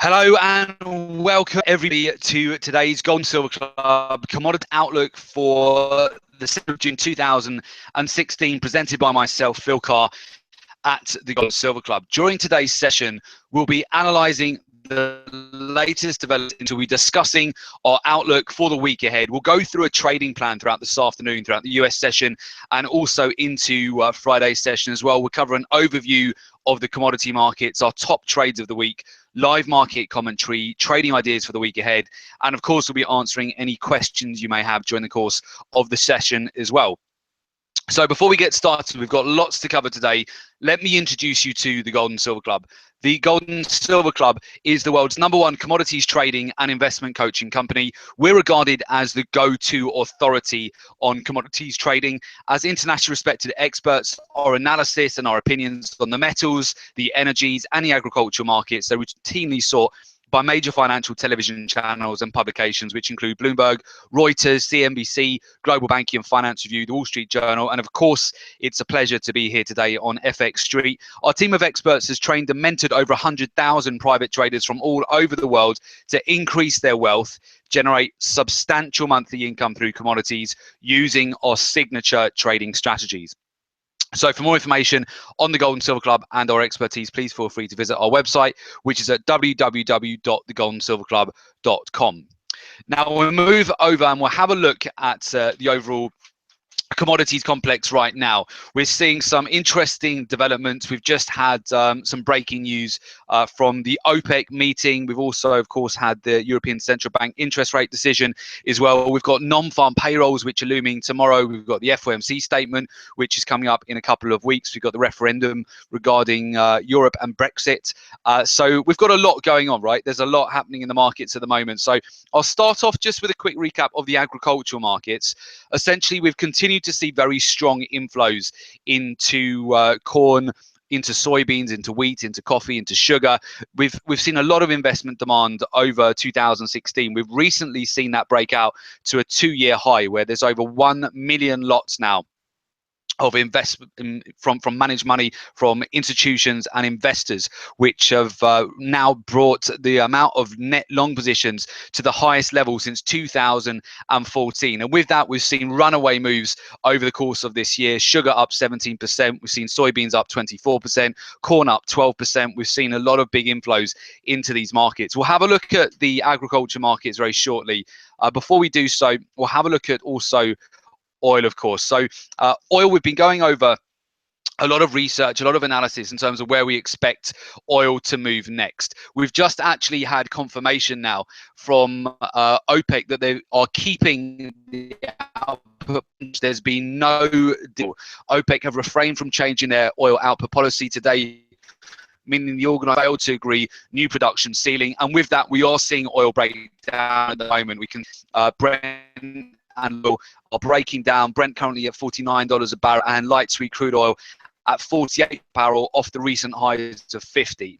Hello and welcome everybody to today's Gold and Silver Club Commodity Outlook for the 7th of June 2016, presented by myself, Phil Carr, at the Gold and Silver Club. During today's session, we'll be analysing the latest developments. We'll be discussing our outlook for the week ahead. We'll go through a trading plan throughout this afternoon, throughout the US session, and also into Friday's session as well. We'll cover an overview of the commodity markets, our top trades of the week, live market commentary, trading ideas for the week ahead, and of course we'll be answering any questions you may have during the course of the session as well. So before we get started, we've got lots to cover today. Let me introduce you to the Gold and Silver Club. The Gold and Silver Club is the world's #1 commodities trading and investment coaching company. We're regarded as the go-to authority on commodities trading. As internationally respected experts, our analysis and our opinions on the metals, the energies, and the agricultural markets are routinely sought by major financial television channels and publications, which include Bloomberg, Reuters, CNBC, Global Banking and Finance Review, the Wall Street Journal, and of course, it's a pleasure to be here today on FX Street. Our team of experts has trained and mentored over 100,000 private traders from all over the world to increase their wealth, generate substantial monthly income through commodities using our signature trading strategies. So for more information on the Gold and Silver Club and our expertise, please feel free to visit our website, which is at www.thegoldandsilverclub.com. Now we'll move over and we'll have a look at the overall commodities complex right now. We're seeing some interesting developments. We've just had some breaking news from the OPEC meeting. We've also, of course, had the European Central Bank interest rate decision as well. We've got non-farm payrolls, which are looming tomorrow. We've got the FOMC statement, which is coming up in a couple of weeks. We've got the referendum regarding Europe and Brexit. So we've got a lot going on, right? There's a lot happening in the markets at the moment. So I'll start off just with a quick recap of the agricultural markets. Essentially, we've continued to see very strong inflows into corn, into soybeans, into wheat, into coffee, into sugar. We've seen a lot of investment demand over 2016. We've recently seen that break out to a 2-year high where there's over 1 million lots now of investment from managed money from institutions and investors, which have now brought the amount of net long positions to the highest level since 2014. And with that, we've seen runaway moves over the course of this year. Sugar up 17%. We've seen soybeans up 24%, corn up 12%. We've seen a lot of big inflows into these markets. We'll have a look at the agriculture markets very shortly. Before we do so, we'll have a look at also oil, of course. So oil, we've been going over a lot of research, a lot of analysis in terms of where we expect oil to move next. We've just actually had confirmation now from OPEC that they are keeping the output. There's been no deal. OPEC have refrained from changing their oil output policy today, meaning the organisation failed to agree new production ceiling. And with that, we are seeing oil break down at the moment. We can Brent and oil are breaking down. Brent currently at $49 a barrel and light sweet crude oil at 48 a barrel off the recent highs of 50.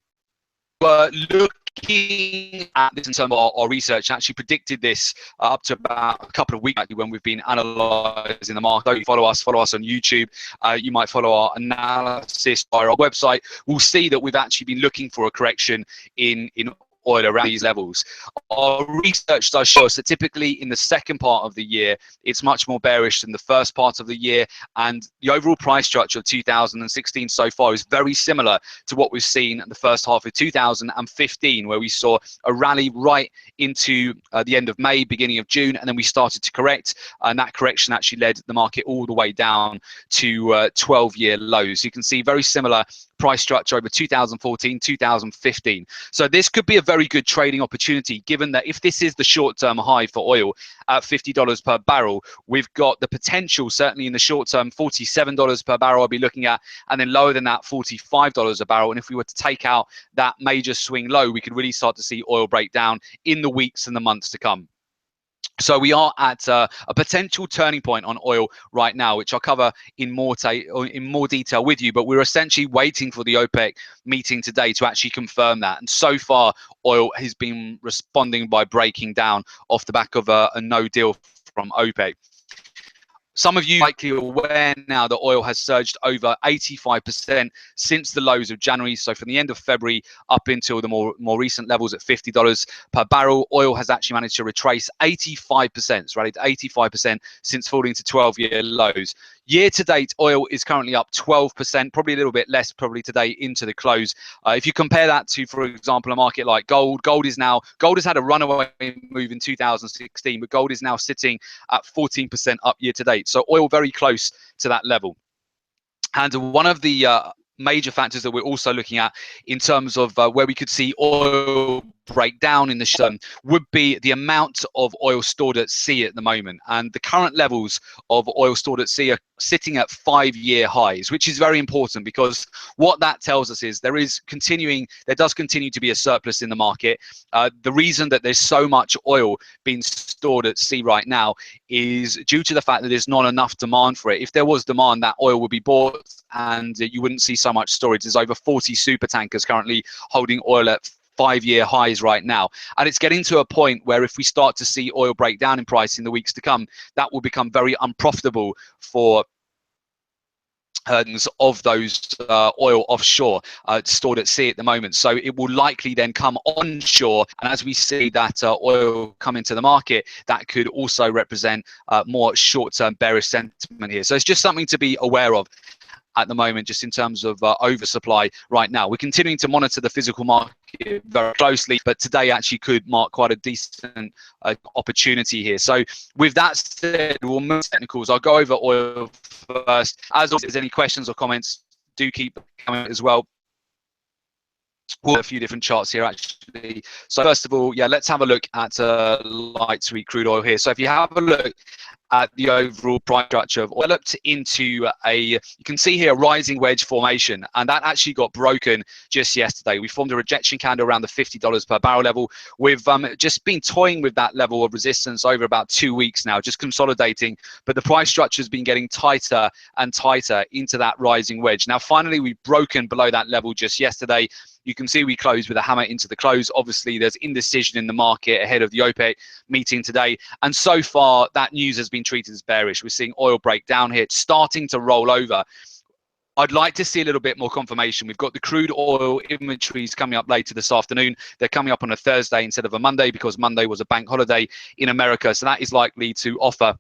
We're looking at this in terms of our research, actually predicted this up to about a couple of weeks when we've been analysing the market. You follow us on YouTube. You might follow our analysis via our website. We'll see that we've actually been looking for a correction in oil around these levels. Our research does show us that typically in the second part of the year, it's much more bearish than the first part of the year. And the overall price structure of 2016 so far is very similar to what we've seen in the first half of 2015, where we saw a rally right into the end of May, beginning of June, and then we started to correct. And that correction actually led the market all the way down to 12-year lows. You can see very similar price structure over 2014, 2015. So this could be a very good trading opportunity, given that if this is the short-term high for oil at $50 per barrel, we've got the potential, certainly in the short term, $47 per barrel I'll be looking at, and then lower than that, $45 a barrel. And if we were to take out that major swing low, we could really start to see oil break down in the weeks and the months to come. So we are at a potential turning point on oil right now, which I'll cover in more detail with you. But we're essentially waiting for the OPEC meeting today to actually confirm that. And so far, oil has been responding by breaking down off the back of a no deal from OPEC. Some of you are likely aware now that oil has surged over 85% since the lows of January. So from the end of February up until the more recent levels at $50 per barrel, oil has actually managed to retrace 85%. It's rallied 85% since falling to 12-year lows. Year to date, oil is currently up 12%, probably a little bit less probably today into the close. If you compare that to, for example, a market like gold, gold has had a runaway move in 2016, but gold is now sitting at 14% up year to date. So oil very close to that level. And one of the major factors that we're also looking at in terms of where we could see oil break down in the short term would be the amount of oil stored at sea at the moment. And the current levels of oil stored at sea are sitting at 5-year highs, which is very important, because what that tells us is there does continue to be a surplus in the market. The reason that there's so much oil being stored at sea right now is due to the fact that there's not enough demand for it. If there was demand, that oil would be bought and you wouldn't see so much storage. There's over 40 super tankers currently holding oil at 5-year highs right now, and it's getting to a point where if we start to see oil break down in price in the weeks to come, that will become very unprofitable for of those oil offshore stored at sea at the moment. So it will likely then come onshore, and as we see that oil come into the market, that could also represent more short-term bearish sentiment here. So it's just something to be aware of at the moment, just in terms of oversupply right now. We're continuing to monitor the physical market very closely, but today actually could mark quite a decent opportunity here. So with that said, we'll move to technicals. I'll go over oil first. As always, if there's any questions or comments, do keep coming as well. We'll have a few different charts here actually. So first of all, yeah, let's have a look at light sweet crude oil here. So if you have a look at the overall price structure of oil, looked into you can see here a rising wedge formation, and that actually got broken just yesterday. We formed a rejection candle around the $50 per barrel level. We've just been toying with that level of resistance over about 2 weeks now, just consolidating, but the price structure has been getting tighter and tighter into that rising wedge. Now finally we've broken below that level just yesterday. You can see we closed with a hammer into the close. Obviously, there's indecision in the market ahead of the OPEC meeting today. And so far, that news has been treated as bearish. We're seeing oil break down here. It's starting to roll over. I'd like to see a little bit more confirmation. We've got the crude oil inventories coming up later this afternoon. They're coming up on a Thursday instead of a Monday, because Monday was a bank holiday in America. So that is likely to offer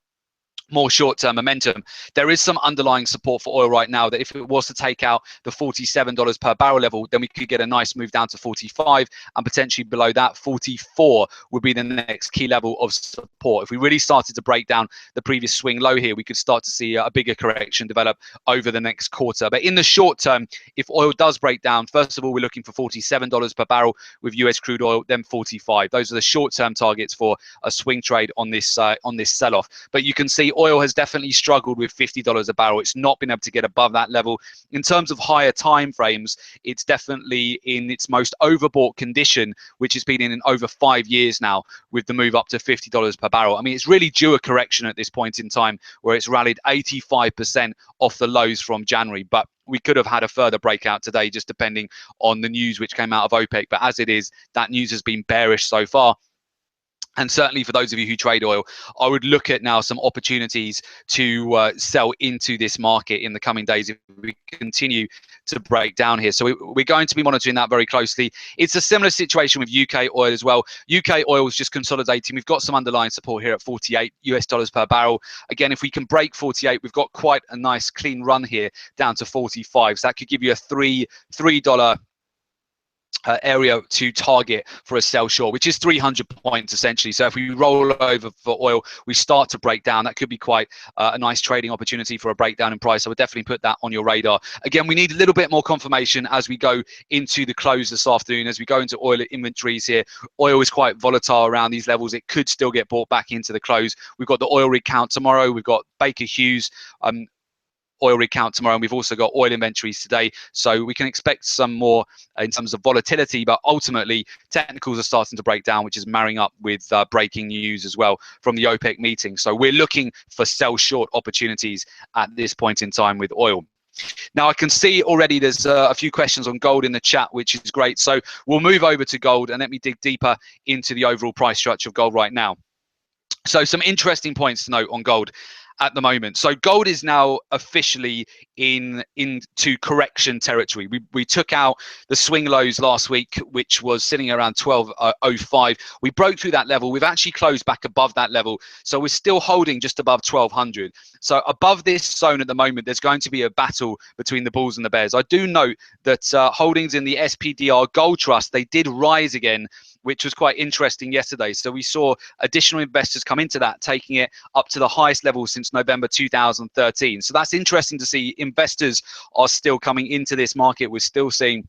more short-term momentum. There is some underlying support for oil right now that if it was to take out the $47 per barrel level, then we could get a nice move down to 45, and potentially below that 44 would be the next key level of support. If we really started to break down the previous swing low here, we could start to see a bigger correction develop over the next quarter. But in the short term, if oil does break down, first of all, we're looking for $47 per barrel with US crude oil, then 45. Those are the short-term targets for a swing trade on this sell-off. But you can see oil has definitely struggled with $50 a barrel. It's not been able to get above that level. In terms of higher time frames, it's definitely in its most overbought condition, which has been in over 5 years now, with the move up to $50 per barrel. I mean, it's really due a correction at this point in time, where it's rallied 85% off the lows from January. But we could have had a further breakout today, just depending on the news which came out of OPEC. But as it is, that news has been bearish so far. And certainly for those of you who trade oil, I would look at now some opportunities to sell into this market in the coming days if we continue to break down here. So we're going to be monitoring that very closely. It's a similar situation with UK oil as well. UK oil is just consolidating. We've got some underlying support here at 48 US dollars per barrel. Again, if we can break 48, we've got quite a nice clean run here down to 45. So that could give you a $3 area to target for a sell short, which is 300 points essentially. So if we roll over for oil, we start to break down, that could be quite a nice trading opportunity for a breakdown in price. I would definitely put that on your radar. Again, we need a little bit more confirmation as we go into the close this afternoon, as we go into oil inventories here. Oil is quite volatile around these levels. It could still get bought back into the close. We've got the oil rig count tomorrow. We've got Baker Hughes oil rig count tomorrow, and we've also got oil inventories today, so we can expect some more in terms of volatility. But ultimately, technicals are starting to break down, which is marrying up with breaking news as well from the OPEC meeting. So we're looking for sell short opportunities at this point in time with oil. Now I can see already there's a few questions on gold in the chat, which is great. So we'll move over to gold and let me dig deeper into the overall price structure of gold right now. So some interesting points to note on gold. at the moment. So gold is now officially into correction territory. We took out the swing lows last week, which was sitting around 12.05. We broke through that level. We've actually closed back above that level, so we're still holding just above 1200. So above this zone at the moment, there's going to be a battle between the bulls and the bears. I do note that holdings in the SPDR Gold Trust, they did rise again, which was quite interesting yesterday. So we saw additional investors come into that, taking it up to the highest level since November 2013. So that's interesting to see. Investors are still coming into this market. We're still seeing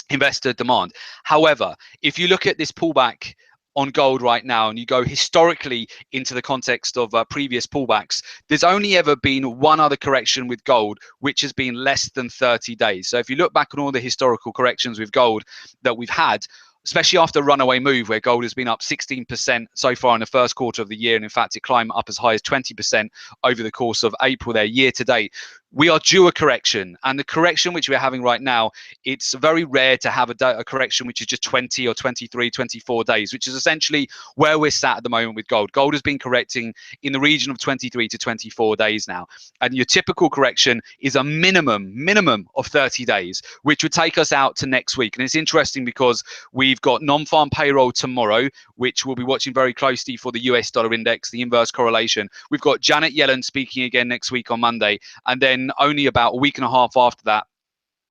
investor demand. However, if you look at this pullback on gold right now and you go historically into the context of previous pullbacks, there's only ever been one other correction with gold which has been less than 30 days. So if you look back on all the historical corrections with gold that we've had, especially after a runaway move where gold has been up 16% so far in the first quarter of the year, and in fact it climbed up as high as 20% over the course of April there, year to date, we are due a correction. And the correction which we're having right now, it's very rare to have a correction which is just 20 or 23, 24 days, which is essentially where we're sat at the moment with gold. Gold has been correcting in the region of 23 to 24 days now. And your typical correction is a minimum of 30 days, which would take us out to next week. And it's interesting because we've got non-farm payroll tomorrow, which we'll be watching very closely for the US dollar index, the inverse correlation. We've got Janet Yellen speaking again next week on Monday. And then only about a week and a half after that,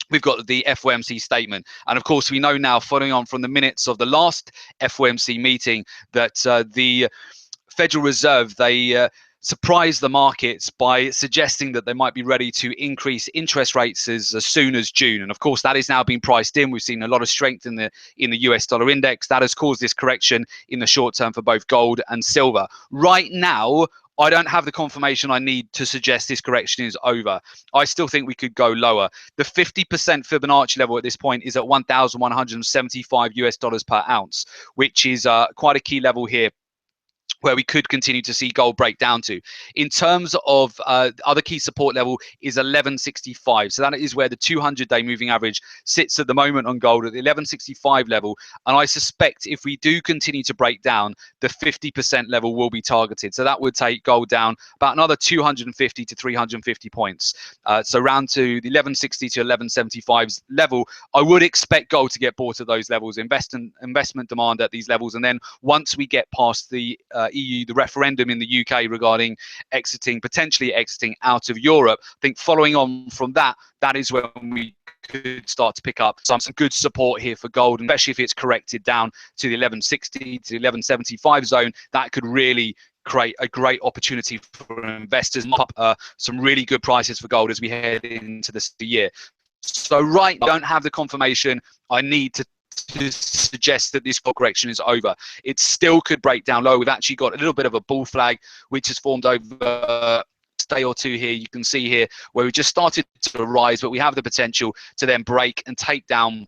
we've got the FOMC statement. And of course, we know now, following on from the minutes of the last FOMC meeting, that the Federal Reserve, they surprised the markets by suggesting that they might be ready to increase interest rates as soon as June. And of course, that is now being priced in. We've seen a lot of strength in the US dollar index. That has caused this correction in the short term for both gold and silver. Right now, I don't have the confirmation I need to suggest this correction is over. I still think we could go lower. The 50% Fibonacci level at this point is at 1,175 US dollars per ounce, which is quite a key level here, where we could continue to see gold break down to. In terms of other key support level is 1165. So that is where the 200-day moving average sits at the moment on gold, at the 1165 level. And I suspect if we do continue to break down, the 50% level will be targeted. So that would take gold down about another 250 to 350 points. So round to the 1160 to 1175 level, I would expect gold to get bought at those levels, investment demand at these levels. And then once we get past the EU, the referendum in the UK regarding potentially exiting out of Europe, I think following on from that, that is when we could start to pick up some good support here for gold, and especially if it's corrected down to the 1160 to the 1175 zone. That could really create a great opportunity for investors, some really good prices for gold as we head into this year. So right now, I don't have the confirmation I need to suggest that this correction is over. It still could break down low. We've actually got a little bit of a bull flag which has formed over a day or two here. You can see here where we just started to rise, but we have the potential to then break and take down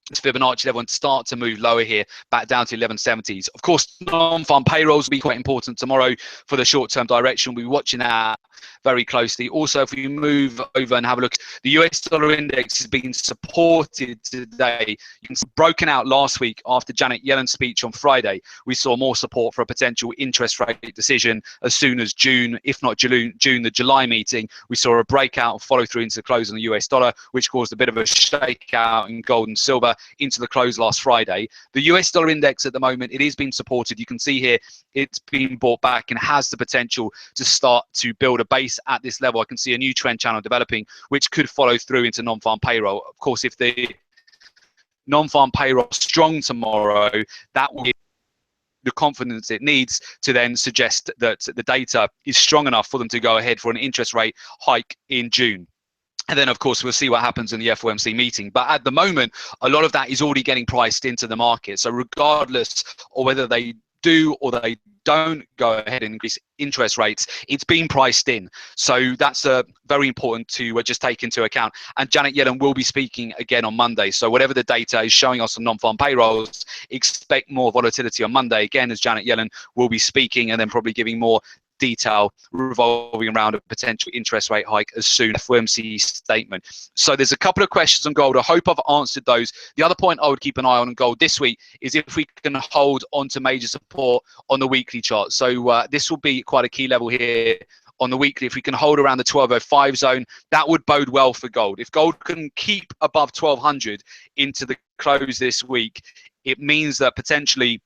this Fibonacci level and start to move lower here, back down to 1170s. Of course, non-farm payrolls will be quite important tomorrow for the short-term direction. We'll be watching that very closely. Also, if we move over and have a look, the US dollar index has been supported today. You can see broken out last week after Janet Yellen's speech on Friday. We saw more support for a potential interest rate decision as soon as June, if not June, the July meeting. We saw a breakout and follow through into the close on the US dollar, which caused a bit of a shakeout in gold and silver into the close last Friday. The US dollar index at the moment, it is being supported. You can see here it's been bought back and has the potential to start to build a base at this level. I can see a new trend channel developing, which could follow through into non-farm payroll. Of course, if the non-farm payroll is strong tomorrow, that will give the confidence it needs to then suggest that the data is strong enough for them to go ahead for an interest rate hike in June. And then, of course, we'll see what happens in the FOMC meeting. But at the moment, a lot of that is already getting priced into the market. So regardless of whether they do or they don't go ahead and increase interest rates, it's being priced in. So that's very important to just take into account. And Janet Yellen will be speaking again on Monday. So whatever the data is showing us on non-farm payrolls, expect more volatility on Monday again, as Janet Yellen will be speaking and then probably giving more detail revolving around a potential interest rate hike as soon as FOMC statement. So there's a couple of questions on gold. I hope I've answered those. The other point I would keep an eye on gold this week is if we can hold on to major support on the weekly chart. So this will be quite a key level here on the weekly, if we can hold around the 1205 zone, that would bode well for gold. If gold can keep above 1200 into the close this week, it means that potentially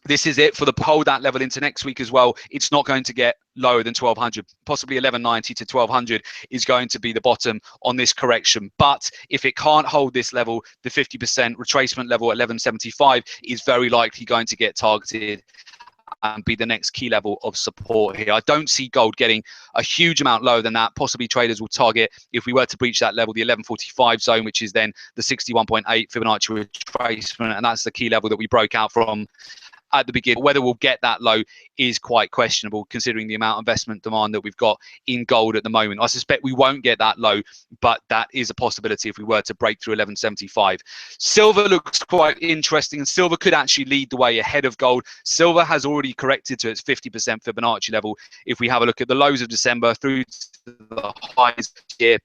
this is it for the hold that level into next week as well. It's not going to get lower than 1200, possibly 1190 to 1200 is going to be the bottom on this correction. But if it can't hold this level, the 50% retracement level at 1175 is very likely going to get targeted and be the next key level of support here. I don't see gold getting a huge amount lower than that. Possibly traders will target, if we were to breach that level, the 1145 zone, which is then the 61.8 Fibonacci retracement, and that's the key level that we broke out from at the beginning. Whether we'll get that low is quite questionable, considering the amount of investment demand that we've got in gold at the moment. I suspect we won't get that low, but that is a possibility if we were to break through 1175. Silver looks quite interesting, and silver could actually lead the way ahead of gold. Silver has already corrected to its 50% Fibonacci level. If we have a look at the lows of December through to the highs here,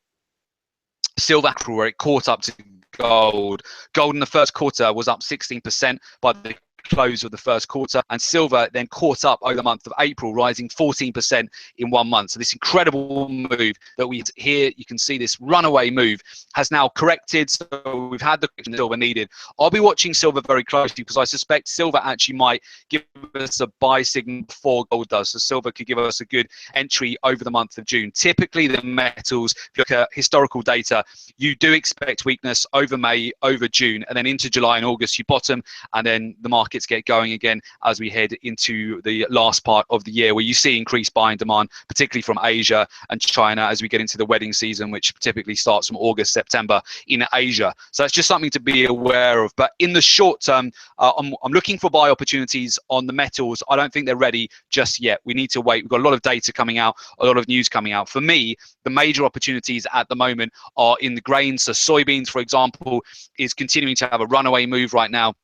silver, where it caught up to gold. Gold in the first quarter was up 16% by the close of the first quarter, and silver then caught up over the month of April, rising 14% in 1 month. So this incredible move that we here, you can see this runaway move has now corrected. So we've had the correction silver needed. I'll be watching silver very closely because I suspect silver actually might give us a buy signal before gold does. So silver could give us a good entry over the month of June. Typically the metals, if you look at historical data, you do expect weakness over May, over June, and then into July and August you bottom, and then the markets get going again as we head into the last part of the year, where you see increased buying demand, particularly from Asia and China, as we get into the wedding season, which typically starts from August, September in Asia. So that's just something to be aware of. But in the short term, I'm looking for buy opportunities on the metals. I don't think they're ready just yet. We need to wait. We've got a lot of data coming out, a lot of news coming out. For me, the major opportunities at the moment are in the grains. So soybeans, for example, is continuing to have a runaway move right now.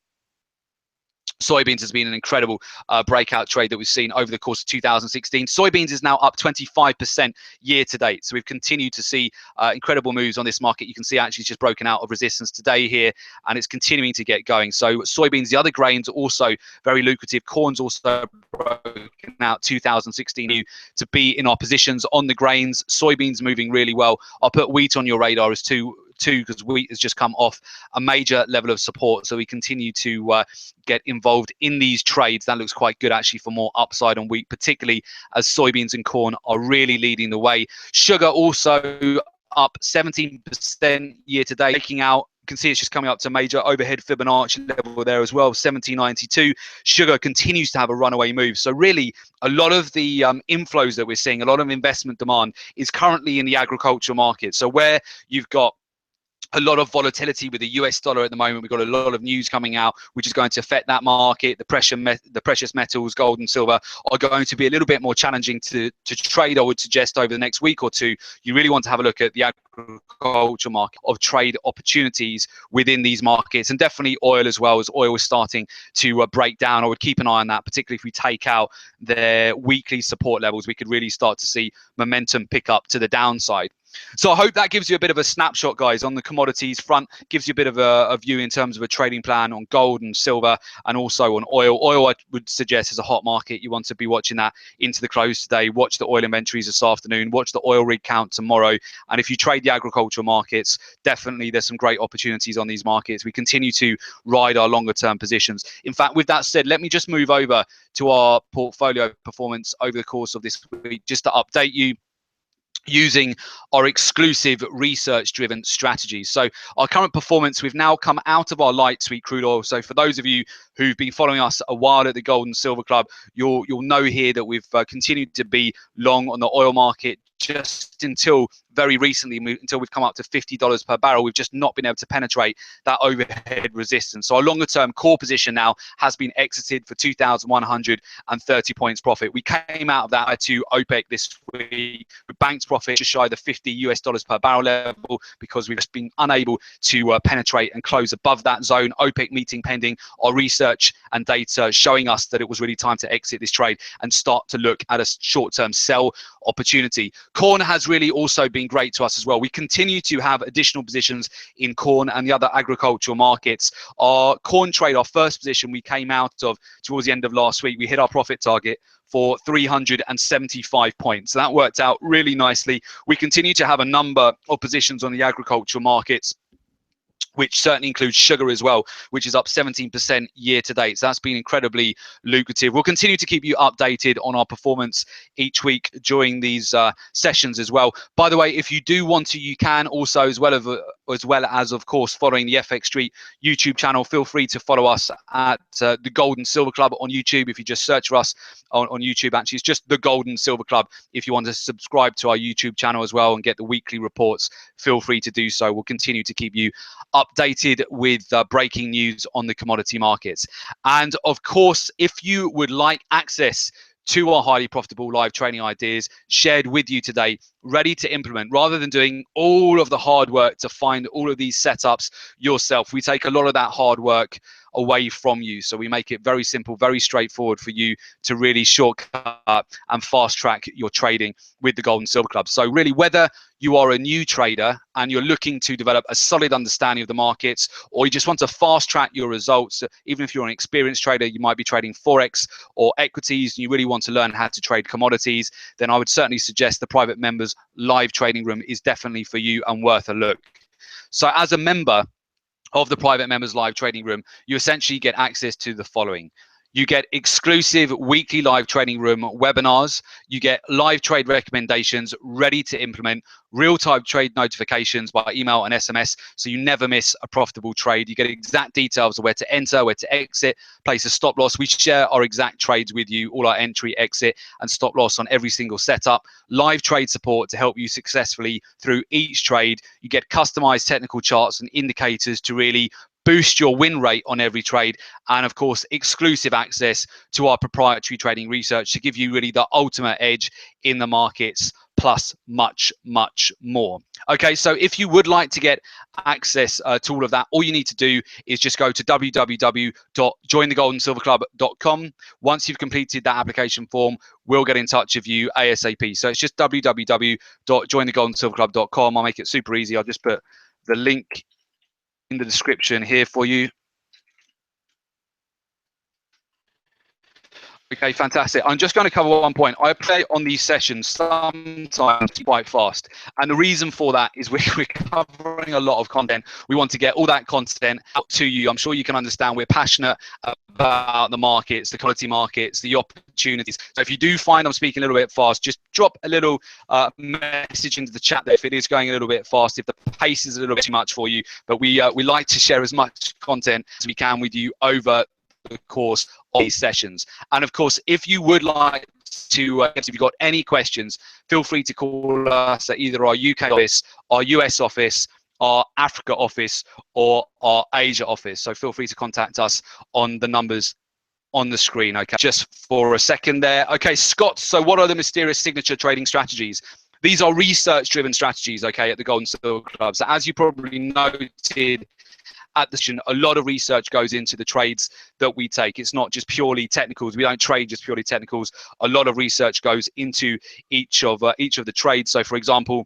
Soybeans has been an incredible breakout trade that we've seen over the course of 2016. Soybeans is now up 25% year to date. So we've continued to see incredible moves on this market. You can see actually it's just broken out of resistance today here, and it's continuing to get going. So soybeans, the other grains, also very lucrative. Corn's also broken out 2016 to be in our positions on the grains. Soybeans moving really well. I'll put wheat on your radar as too, because wheat has just come off a major level of support. So we continue to get involved in these trades. That looks quite good actually for more upside on wheat, particularly as soybeans and corn are really leading the way. Sugar also up 17% year to date, breaking out. You can see it's just coming up to major overhead Fibonacci level there as well, 1792. Sugar continues to have a runaway move. So really, a lot of the inflows that we're seeing, a lot of investment demand is currently in the agricultural market. So where you've got a lot of volatility with the US dollar at the moment, we've got a lot of news coming out which is going to affect that market. The precious metals, gold and silver, are going to be a little bit more challenging to trade, I would suggest, over the next week or two. You really want to have a look at the agriculture market of trade opportunities within these markets, and definitely oil as well, as oil is starting to break down. I would keep an eye on that, particularly if we take out their weekly support levels. We could really start to see momentum pick up to the downside. So I hope that gives you a bit of a snapshot, guys, on the commodities front, gives you a bit of a view in terms of a trading plan on gold and silver, and also on oil. Oil, I would suggest, is a hot market. You want to be watching that into the close today. Watch the oil inventories this afternoon. Watch the oil rig count tomorrow. And if you trade the agricultural markets, definitely there's some great opportunities on these markets. We continue to ride our longer term positions. In fact, with that said, let me just move over to our portfolio performance over the course of this week, just to update you using our exclusive research-driven strategies. So our current performance, we've now come out of our light sweet crude oil. So for those of you who've been following us a while at the Gold and Silver Club, you'll know here that we've continued to be long on the oil market just until very recently, until we've come up to $50 per barrel. We've just not been able to penetrate that overhead resistance. So our longer term core position now has been exited for 2,130 points profit. We came out of that to OPEC this week with banked profit just shy of the $50 per barrel level, because we've just been unable to penetrate and close above that zone. OPEC meeting pending. Our research and data showing us that it was really time to exit this trade and start to look at a short-term sell opportunity. Corn has really also been great to us as well. We continue to have additional positions in corn and the other agricultural markets. Our corn trade, our first position we came out of towards the end of last week, we hit our profit target for 375 points. So that worked out really nicely. We continue to have a number of positions on the agricultural markets, which certainly includes sugar as well, which is up 17% year to date. So that's been incredibly lucrative. We'll continue to keep you updated on our performance each week during these sessions as well. By the way, if you do want to, you can also, as well as of course, following the FX Street YouTube channel, feel free to follow us at the Gold and Silver Club on YouTube. If you just search for us on YouTube, actually, it's just the Gold and Silver Club. If you want to subscribe to our YouTube channel as well and get the weekly reports, feel free to do so. We'll continue to keep you updated with breaking news on the commodity markets. And of course, if you would like access to our highly profitable live training ideas shared with you today, ready to implement, rather than doing all of the hard work to find all of these setups yourself, we take a lot of that hard work away from you. So we make it very simple, very straightforward for you to really shortcut and fast track your trading with the Gold and Silver Club. So really, whether you are a new trader and you're looking to develop a solid understanding of the markets, or you just want to fast track your results, even if you're an experienced trader, you might be trading Forex or equities, and you really want to learn how to trade commodities, then I would certainly suggest the private members live trading room is definitely for you and worth a look. So as a member of the private members live trading room, you essentially get access to the following. You get exclusive weekly live trading room webinars. You get live trade recommendations ready to implement, real-time trade notifications by email and SMS, so you never miss a profitable trade. You get exact details of where to enter, where to exit, place a stop loss. We share our exact trades with you, all our entry, exit, and stop loss on every single setup. Live trade support to help you successfully through each trade. You get customized technical charts and indicators to really boost your win rate on every trade, and of course exclusive access to our proprietary trading research to give you really the ultimate edge in the markets, plus much more. Okay, so if you would like to get access to all of that, all you need to do is just go to www.jointhegoldensilverclub.com. Once you've completed that application form, we'll get in touch with you ASAP. So it's just www.jointhegoldensilverclub.com. I'll make it super easy. I'll just put the link in the description here for you. Okay, fantastic. I'm just going to cover one point. I play on these sessions sometimes quite fast, and the reason for that is we're covering a lot of content. We want to get all that content out to you. I'm sure you can understand we're passionate about the markets, the commodity markets, the opportunities. So if you do find I'm speaking a little bit fast, just drop a little message into the chat there if it is going a little bit fast, if the pace is a little bit too much for you. But we like to share as much content as we can with you over the course of these sessions. And of course, if you would like to, if you've got any questions, feel free to call us at either our UK office, our US office, our Africa office, or our Asia office. So feel free to contact us on the numbers on the screen. Okay, just for a second there. Okay, Scott, so what are the mysterious signature trading strategies? These are research-driven strategies, okay, at the Gold and Silver Club. So as you probably noted at the session, a lot of research goes into the trades that we take. It's not just purely technicals. We don't trade just purely technicals. A lot of research goes into each of the trades. So for example,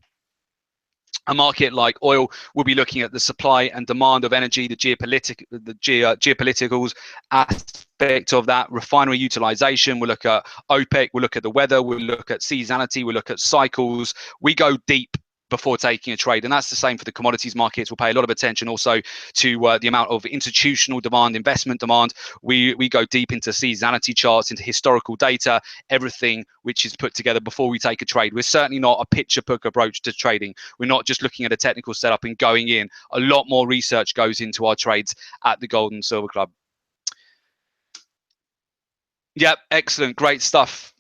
a market like oil will be looking at the supply and demand of energy, the geopoliticals aspect of that, refinery utilization. We'll look at OPEC, we'll look at the weather, we'll look at seasonality, we'll look at cycles. We go deep before taking a trade, and that's the same for the commodities markets. We'll pay a lot of attention also to the amount of institutional demand, investment demand. We go deep into seasonality charts, into historical data, everything which is put together before we take a trade. We're certainly not a picture book approach to trading. We're not just looking at a technical setup and going in. A lot more research goes into our trades at the Gold and Silver Club. Yep, excellent, great stuff.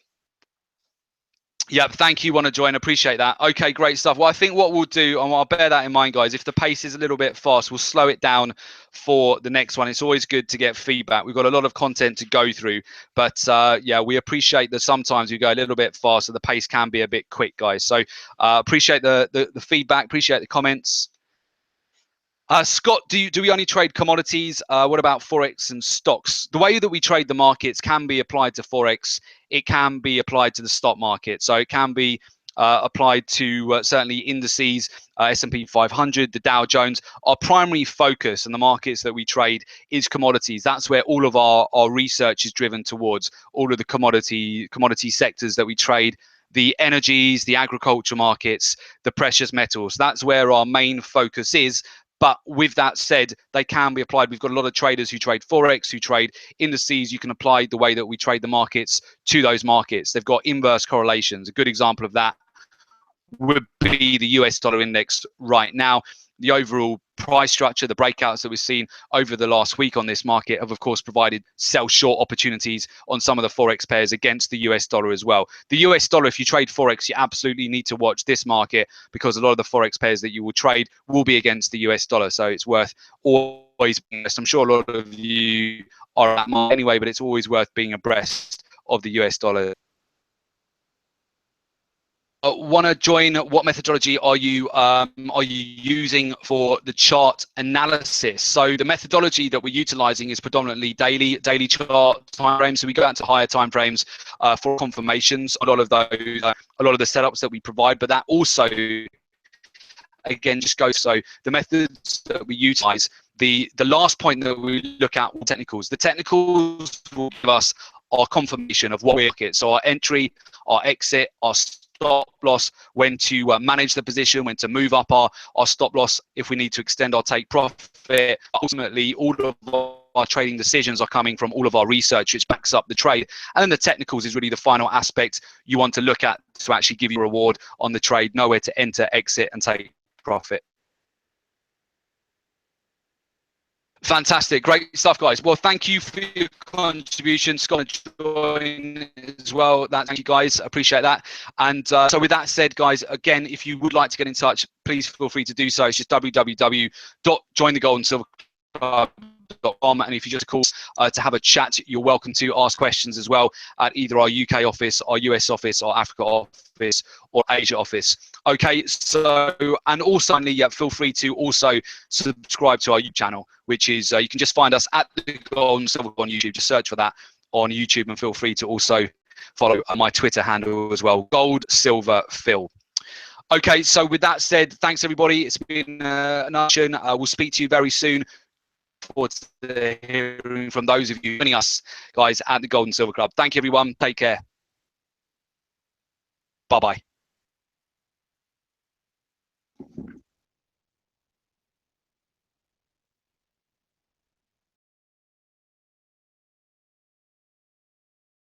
Yeah, thank you, want to join, appreciate that. Okay, great stuff. Well, I think what we'll do, and I'll bear that in mind, guys, if the pace is a little bit fast, we'll slow it down for the next one. It's always good to get feedback. We've got a lot of content to go through, but yeah, we appreciate that sometimes we go a little bit faster. The pace can be a bit quick, guys. So appreciate the feedback, appreciate the comments. Scott, do we only trade commodities? What about Forex and stocks? The way that we trade the markets can be applied to Forex. It can be applied to the stock market. So it can be applied to certainly indices, S&P 500, the Dow Jones. Our primary focus in the markets that we trade is commodities. That's where all of our research is driven towards, all of the commodity sectors that we trade, the energies, the agriculture markets, the precious metals. That's where our main focus is. But with that said, they can be applied. We've got a lot of traders who trade Forex, who trade indices. You can apply the way that we trade the markets to those markets. They've got inverse correlations. A good example of that would be the US dollar index right now. The overall price structure, the breakouts that we've seen over the last week on this market have, of course, provided sell short opportunities on some of the Forex pairs against the US dollar as well. The US dollar, if you trade Forex, you absolutely need to watch this market, because a lot of the Forex pairs that you will trade will be against the US dollar. So it's worth always being abreast. I'm sure a lot of you are at market anyway, but it's always worth being abreast of the US dollar. Want to join? What methodology are you using for the chart analysis? So the methodology that we're utilizing is predominantly daily chart time frames. So we go out to higher time frames for confirmations. A lot of those, a lot of the setups that we provide, but that also, again, just goes. So the methods that we utilize, the last point that we look at, technicals. The technicals will give us our confirmation of what we're looking at. So our entry, our exit, our stop loss, when to manage the position, when to move up our stop loss, if we need to extend our take profit. Ultimately, all of our trading decisions are coming from all of our research, which backs up the trade. And then the technicals is really the final aspect you want to look at to actually give you a reward on the trade, know where to enter, exit, and take profit. Fantastic, great stuff, guys. Well, thank you for your contribution. Scott joined as well. Thank you, guys. Appreciate that. And so with that said, guys, again, if you would like to get in touch, please feel free to do so. It's just www.jointhegoldandsilverclub.com. And if you just call to have a chat, you're welcome to ask questions as well at either our UK office, our US office, our Africa office, or Asia office. Okay, so, and also feel free to also subscribe to our YouTube channel, which is, you can just find us at the Gold and Silver on YouTube. Just search for that on YouTube, and feel free to also follow my Twitter handle as well, Gold Silver Phil. Okay, so with that said, thanks everybody. It's been an action. We'll speak to you very soon. Forward to hearing from those of you joining us, guys, at the Gold and Silver Club. Thank you, everyone. Take care. Bye-bye.